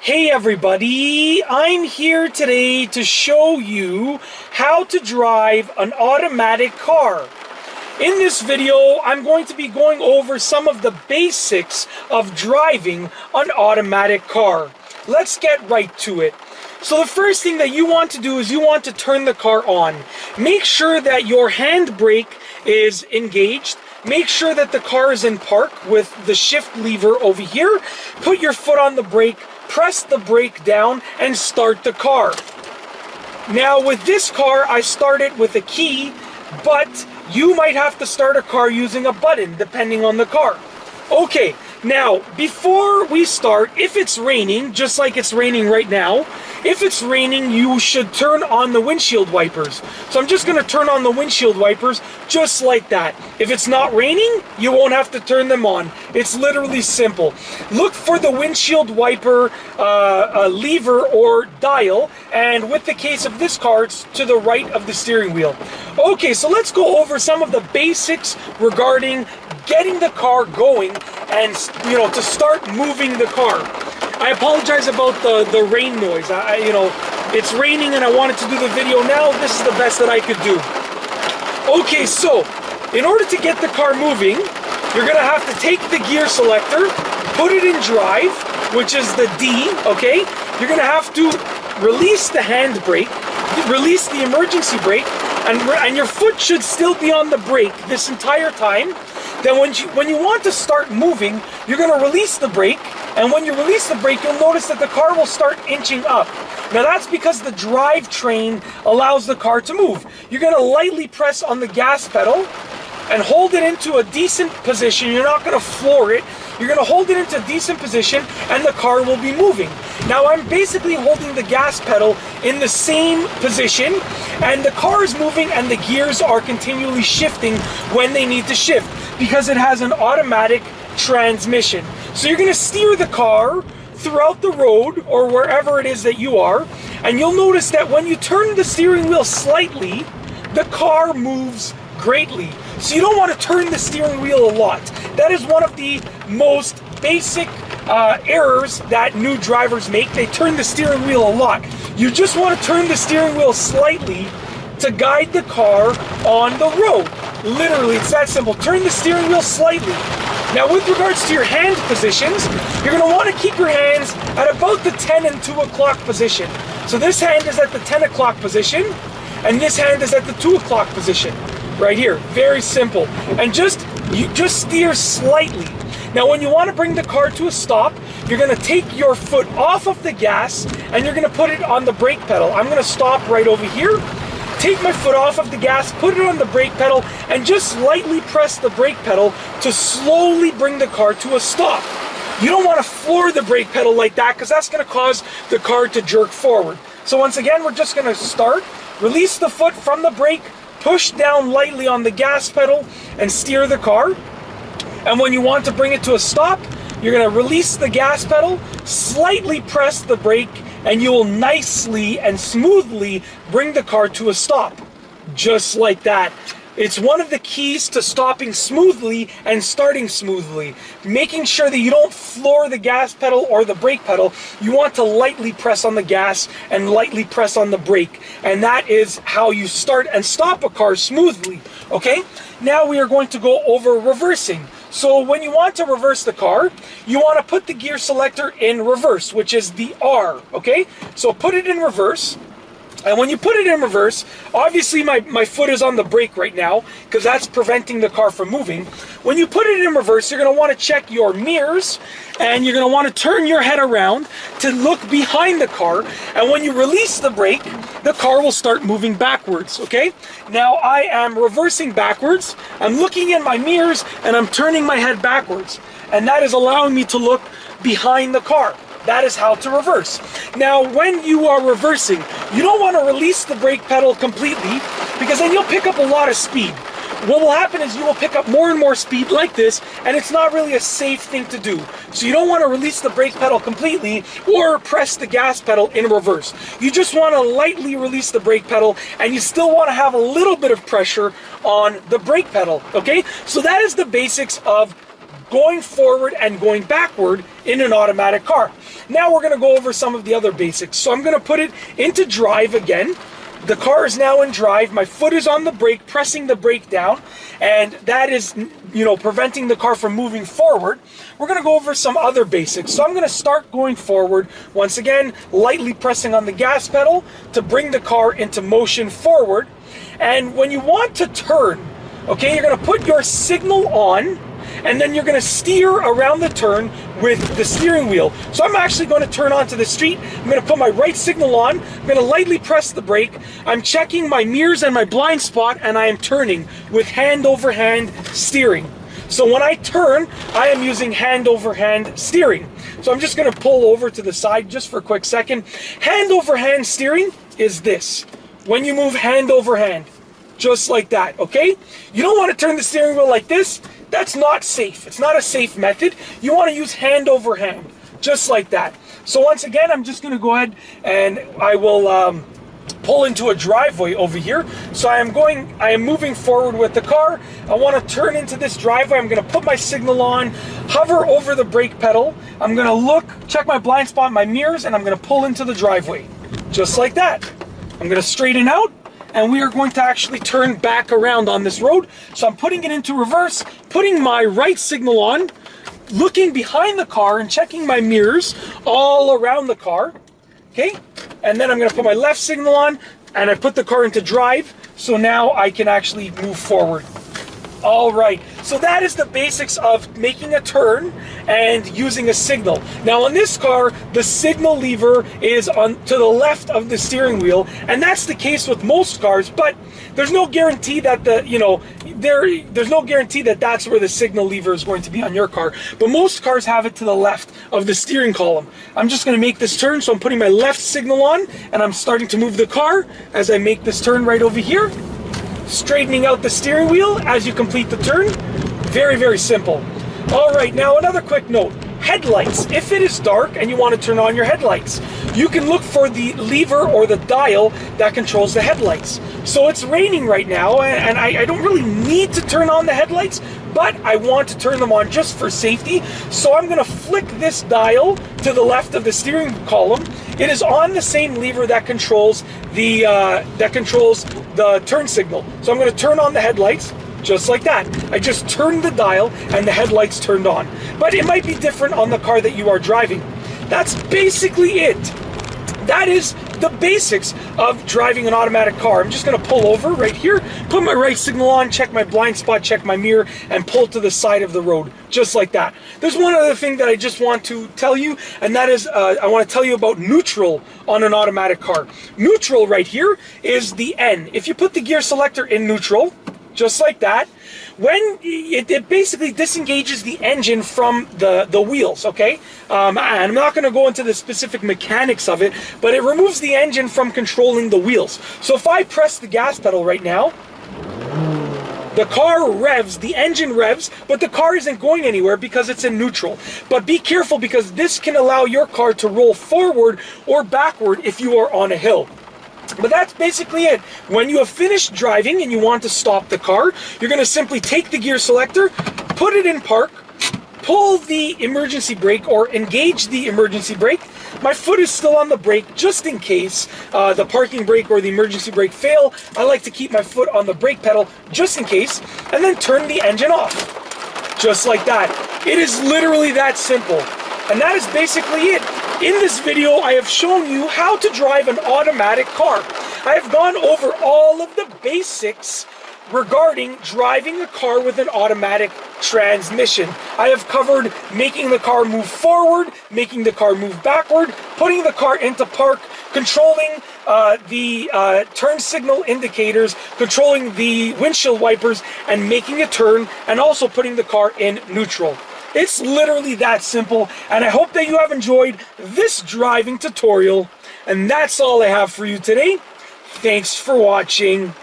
Hey everybody, I'm here today to show you how to drive an automatic car. In this video, I'm going to be going over some of the basics of driving an automatic car. Let's get right to it. So the first thing that you want to do is you want to turn the car on. Make sure that your handbrake is engaged. Make sure that the car is in park with the shift lever over here. Put your foot on the brake, press the brake down, and start the car. Now with this car, I started with a key, but you might have to start a car using a button, depending on the car. Okay, now before we start, if it's raining, just like it's raining right now, if it's raining, you should turn on the windshield wipers. So I'm just going to turn on the windshield wipers just like that. If it's not raining, you won't have to turn them on. It's literally simple. Look for the windshield wiper lever or dial, and with the case of this car, it's to the right of the steering wheel. Okay, so let's go over some of the basics regarding getting the car going and, to start moving the car. I apologize about the rain noise. It's raining and I wanted to do the video now. This is the best that I could do. Okay, so in order to get the car moving, you're gonna have to take the gear selector, put it in drive, which is the D, okay? You're gonna have to release the handbrake, release the emergency brake, and your foot should still be on the brake this entire time. Then when you want to start moving, you're going to release the brake, and when you release the brake, you'll notice that the car will start inching up. Now that's because the drivetrain allows the car to move. You're going to lightly press on the gas pedal and hold it into a decent position. You're not going to floor it. You're going to hold it into a decent position and the car will be moving. Now I'm basically holding the gas pedal in the same position, and the car is moving and the gears are continually shifting when they need to shift because it has an automatic transmission. So you're going to steer the car throughout the road or wherever it is that you are, and you'll notice that when you turn the steering wheel slightly, the car moves greatly. So you don't want to turn the steering wheel a lot. That is one of the most basic errors that new drivers make. They turn the steering wheel a lot. You just want to turn the steering wheel slightly to guide the car on the road. Literally, it's that simple. Turn the steering wheel slightly. Now with regards to your hand positions, you're going to want to keep your hands at about the 10 and 2 o'clock position. So this hand is at the 10 o'clock position, and this hand is at the 2 o'clock position. Right here, very simple. And you just steer slightly. Now when you want to bring the car to a stop, you're going to take your foot off of the gas and you're going to put it on the brake pedal. I'm going to stop right over here, take my foot off of the gas, put it on the brake pedal, and just lightly press the brake pedal to slowly bring the car to a stop. You don't want to floor the brake pedal like that because that's going to cause the car to jerk forward. So once again, we're just going to start, release the foot from the brake, push down lightly on the gas pedal and steer the car. And when you want to bring it to a stop, you're going to release the gas pedal, slightly press the brake, and you will nicely and smoothly bring the car to a stop. Just like that. It's one of the keys to stopping smoothly and starting smoothly. Making sure that you don't floor the gas pedal or the brake pedal. You want to lightly press on the gas and lightly press on the brake. And that is how you start and stop a car smoothly. Okay? Now we are going to go over reversing. So when you want to reverse the car, you want to put the gear selector in reverse, which is the R. Okay? So put it in reverse. And when you put it in reverse, obviously my foot is on the brake right now because that's preventing the car from moving. When you put it in reverse, you're going to want to check your mirrors and you're going to want to turn your head around to look behind the car. And when you release the brake, the car will start moving backwards, okay? Now I am reversing backwards. I'm looking in my mirrors and I'm turning my head backwards. And that is allowing me to look behind the car. That is how to reverse. Now, when you are reversing, you don't want to release the brake pedal completely because then you'll pick up a lot of speed. What will happen is you will pick up more and more speed like this, and it's not really a safe thing to do. So you don't want to release the brake pedal completely or press the gas pedal in reverse. You just want to lightly release the brake pedal, and you still want to have a little bit of pressure on the brake pedal, okay? So that is the basics of going forward and going backward in an automatic car. Now we're going to go over some of the other basics. So I'm going to put it into drive again. The car is now in drive. My foot is on the brake, pressing the brake down, and that is, preventing the car from moving forward. We're going to go over some other basics. So I'm going to start going forward. Once again, lightly pressing on the gas pedal to bring the car into motion forward. And when you want to turn, okay, you're going to put your signal on, and then you're going to steer around the turn with the steering wheel. So I'm actually going to turn onto the street. I'm going to put my right signal on. I'm going to lightly press the brake. I'm checking my mirrors and my blind spot, and I am turning with hand over hand steering. So when I turn, I am using hand over hand steering. So I'm just going to pull over to the side just for a quick second. Hand over hand steering is this. When you move hand over hand, just like that, okay? You don't want to turn the steering wheel like this. That's not safe. It's not a safe method. You want to use hand over hand, just like that. So once again, I'm just going to go ahead and I will pull into a driveway over here. So I am moving forward with the car. I want to turn into this driveway. I'm going to put my signal on, hover over the brake pedal. I'm going to look, check my blind spot, my mirrors, and I'm going to pull into the driveway, just like that. I'm going to straighten out, and we are going to actually turn back around on this road. So I'm putting it into reverse, putting my right signal on, looking behind the car and checking my mirrors all around the car, okay? And then I'm going to put my left signal on, and I put the car into drive, so now I can actually move forward. All right, so that is the basics of making a turn and using a signal. Now on this car, the signal lever is on to the left of the steering wheel, and that's the case with most cars, but there's no guarantee that there's no guarantee that that's where the signal lever is going to be on your car. But most cars have it to the left of the steering column. I'm just going to make this turn, so I'm putting my left signal on, and I'm starting to move the car as I make this turn right over here. Straightening out the steering wheel as you complete the turn. Very, very simple. All right, now another quick note. Headlights. If it is dark and you want to turn on your headlights, you can look for the lever or the dial that controls the headlights. So it's raining right now, and I don't really need to turn on the headlights, but I want to turn them on just for safety. So I'm going to flick this dial to the left of the steering column. It is on the same lever that controls the turn signal. So I'm going to turn on the headlights just like that. I just turned the dial and the headlights turned on. But it might be different on the car that you are driving. That's basically it. That is the basics of driving an automatic car. I'm just going to pull over right here, put my right signal on, check my blind spot, check my mirror, and pull to the side of the road, just like that. There's one other thing that I just want to tell you, and that is I want to tell you about neutral on an automatic car. Neutral right here is the N. If you put the gear selector in neutral, just like that, when it basically disengages the engine from the wheels, okay? And I'm not going to go into the specific mechanics of it, but it removes the engine from controlling the wheels. So if I press the gas pedal right now, the car revs, the engine revs, but the car isn't going anywhere because it's in neutral. But be careful, because this can allow your car to roll forward or backward if you are on a hill. But that's basically it. When you have finished driving and you want to stop the car, you're going to simply take the gear selector, put it in park, pull the emergency brake or engage the emergency brake. My foot is still on the brake just in case the parking brake or the emergency brake fail. I like to keep my foot on the brake pedal just in case, and then turn the engine off. Just like that. It is literally that simple. And that is basically it. In this video, I have shown you how to drive an automatic car. I have gone over all of the basics regarding driving a car with an automatic transmission. I have covered making the car move forward, making the car move backward, putting the car into park, controlling the turn signal indicators, controlling the windshield wipers, and making a turn, and also putting the car in neutral. It's literally that simple, and I hope that you have enjoyed this driving tutorial, and that's all I have for you today. Thanks for watching.